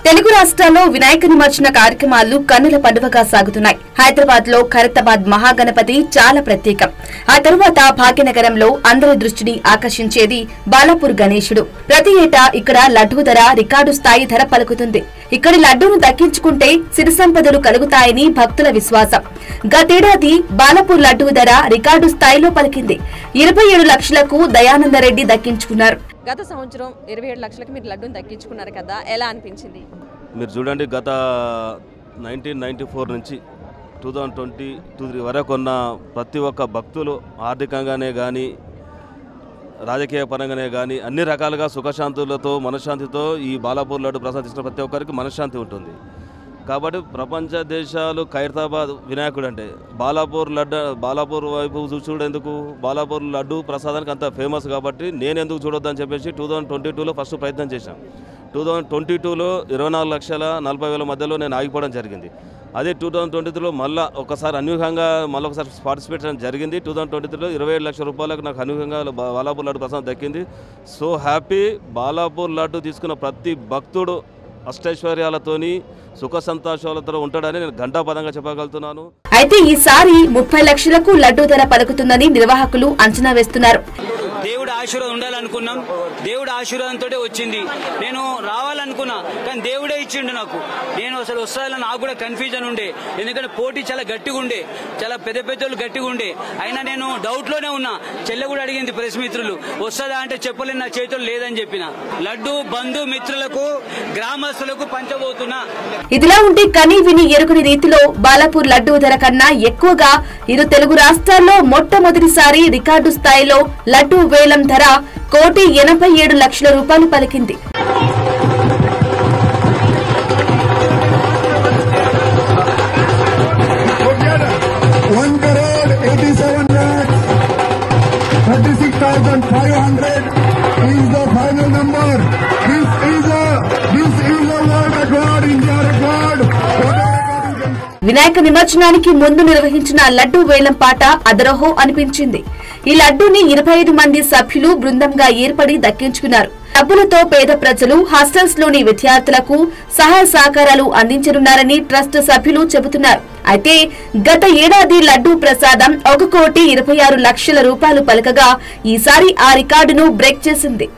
తెలుగు రాష్ట్రాల్లో వినాయక నిమజ్జన కార్యక్రమాలు కన్నుల పండుగగా సాగుతున్నాయి. హైదరాబాద్ లో ఖైరతాబాద్ మహాగణపతి చాలా ప్రత్యేకం. ఆ తరువాత భాగ్యనగరంలో అందరి దృష్టిని ఆకర్షించేది బాలాపూర్ గణేశుడు. ప్రతి ఏటా ఇక్కడ లడ్డూ ధర రికార్డు స్థాయి ధర పలుకుతుంది. ఇక్కడి లడ్డూను దక్కించుకుంటే సిరి సంపదలు కలుగుతాయని భక్తుల విశ్వాసం. గతేడాది బాలాపూర్ లడ్డూ ధర రికార్డు స్థాయిలో పలికింది. 27 లక్షలకు దయానందరెడ్డి దక్కించుకున్నారు. గత సంవత్సరం 27 లక్షలకు మీరు లడ్డూని దక్కించుకున్నారు కదా, ఎలా అనిపించింది? మీరు చూడండి, గత 1994 నుంచి 2023 వరకు ఉన్న ప్రతి ఒక్క భక్తులు ఆర్థికంగానే కానీ రాజకీయ పరంగానే కానీ అన్ని రకాలుగా సుఖశాంతులతో మనశ్శాంతితో ఈ బాలాపూర్ లడ్డు ప్రసాదించిన ప్రతి ఒక్కరికి మనశ్శాంతి ఉంటుంది. కాబట్టి ప్రపంచ దేశాలు ఖైరతాబాద్ వినాయకుడు అంటే బాలాపూర్ వైపు చూడేందుకు బాలాపూర్ లడ్డు ప్రసాదానికి అంత ఫేమస్ కాబట్టి నేను ఎందుకు చూడొద్దని చెప్పేసి 2022లో ఫస్ట్ ప్రయత్నం చేశాను. 2022లో 24,40,000 మధ్యలో నేను ఆగిపోవడం జరిగింది. అదే 2023లో మళ్ళీ ఒకసారి అనూహ్యంగా ఒకసారి పార్టిసిపేట్ చేయడం జరిగింది. 2023లో 27 లక్షల రూపాయలకు నాకు అనూహ్యంగా బాలాపూర్ లడ్డు ప్రసాదం దక్కింది. So happy. బాలాపూర్ లడ్డు తీసుకున్న ప్రతి భక్తుడు అష్టైశ్వర్యాలతోని సుఖ సంతోషాలతో ఉంటాడని నేను ఘంటాపదంగా చెప్పగలుగుతున్నాను. అయితే ఈసారి 30 లక్షలకు లడ్డూ ధర పలుకుతుందని నిర్వాహకులు అంచనా వేస్తున్నారు. దేవుడి ఆశీర్వాదం ఉండాలనుకున్నాం. దేవుడి ఆశీర్వాదంతో వచ్చింది. నేను రావాలనుకున్నా కానీ దేవుడే ఇచ్చిండు నాకు. నేను అసలు వస్తుందని నాకు కూడా కన్ఫ్యూజన్ ఉండే, ఎందుకంటే పోటీ చాలా గట్టిగా ఉండే, చాలా పెద్ద పెద్దలు గట్టిగా ఉండే. అయినా నేను డౌట్ లోనే ఉన్నా. చెల్లె కూడా అడిగింది ప్రెస్ మిత్రులు వస్తుందా అంటే చెప్పలేని నా చేతులు లేదని చెప్పిన. లడ్డు బంధు మిత్రులకు గ్రామస్తులకు పంచబోతున్నా. ఇదిలా ఉంటే కనీ విని ఎరుగని రీతిలో బాలాపూర్ లడ్డూ ధర కన్నా ఎక్కువగా ఇరు తెలుగు రాష్ట్రాల్లో మొట్టమొదటిసారి రికార్డు స్థాయిలో లడ్డూ వేలం ధర 1,87 లక్షల రూపాయలు పలికింది. వినాయక నిమజ్జనానికి ముందు నిర్వహించిన లడ్డూ వేలం పాట అదరహో అనిపించింది. ఈ లడ్డూని 25 మంది సభ్యులు బృందంగా ఏర్పడి దక్కించుకున్నారు. డబ్బులతో పేద ప్రజలు, హాస్టల్స్ లోని విద్యార్థులకు సహాయ సహకారాలు అందించనున్నారని ట్రస్ట్ సభ్యులు చెబుతున్నారు. అయితే గత ఏడాది లడ్డూ ప్రసాదం 1,26 లక్షల రూపాయలు పలకగా ఈసారి ఆ రికార్డును బ్రేక్ చేసింది.